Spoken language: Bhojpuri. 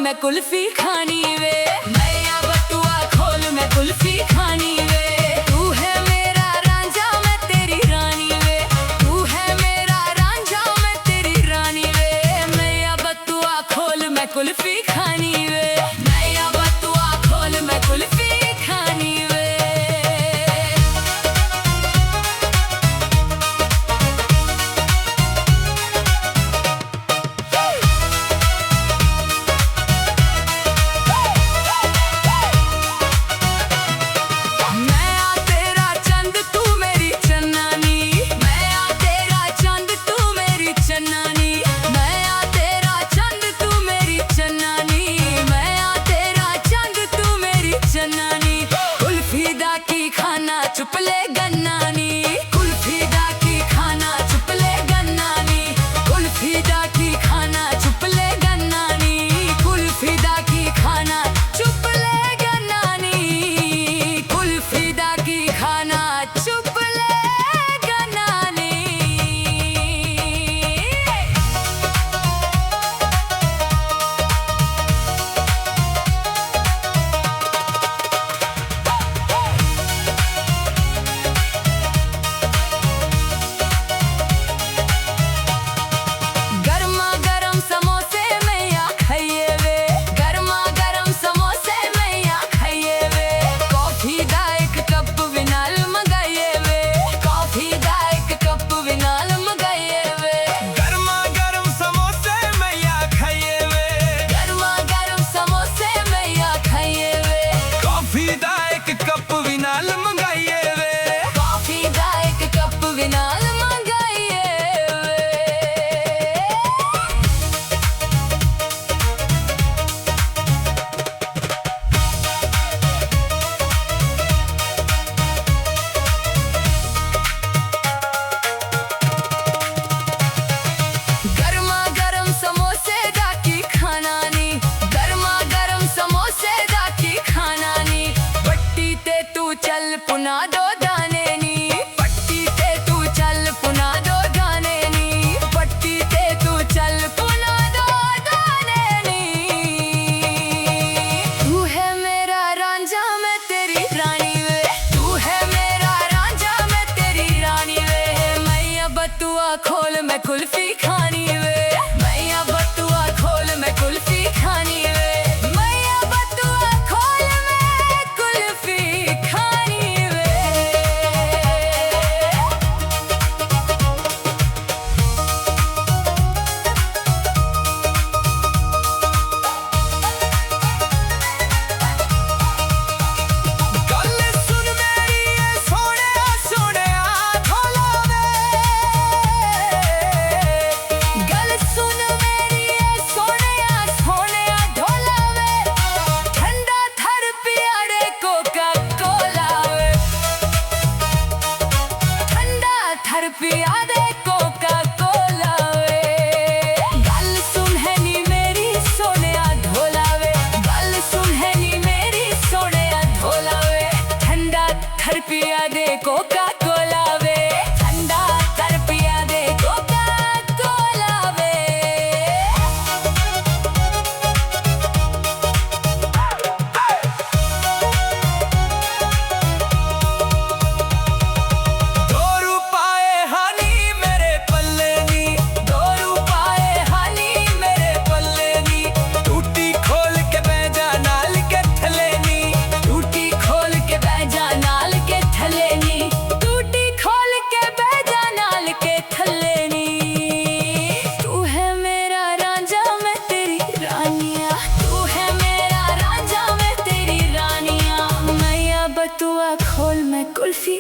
मैं कुल्फी खानी वे। मैया बटुआ खोल मैं कुल्फी खानी वे। तू है मेरा रांझा मैं तेरी रानी वे। तू है मेरा रांझा मैं तेरी रानी वे। मैया बटुआ खोल मैं कुल्फी खानी वे। मैया बटुआ खोल मैं कुल्फी खानी वे। कुल्फी दा की खाना चुप ले गन्नानी। कुल्फी दा की खाना चुप ले गन्नानी। कुल्फी दा की खाना चुप ले गन्नानी। कुल्फी दा की खाना चुप ले गन्नानी। कुल्फी दा की खाना चुप ले गन्नानी। चल पुना दो दाने नी पट्टी ते तू चल पुना दो दाने नी। पट्टी ते तू चल पुना दो दाने नी। तू है मेरा रांझा मैं तेरी रानी वे। तू है मेरा रांझा मैं तेरी रानी वे। मैया बटुआ खोल मैं कुल्फी खानी वे। मैया बटुआ खोल मैं कुल्फी खानी वे। पिया दे कोका कोला वे। गल सुन है नी मेरी सोनिया ढोला वे। गल सुन है नी मेरी सोनिया ढोला वे। ठंडा थर पिया दे कोका कोला वे। ठंडा थर पिया दे कोका कोला वे। बटुआ खोल मैं कुल्फी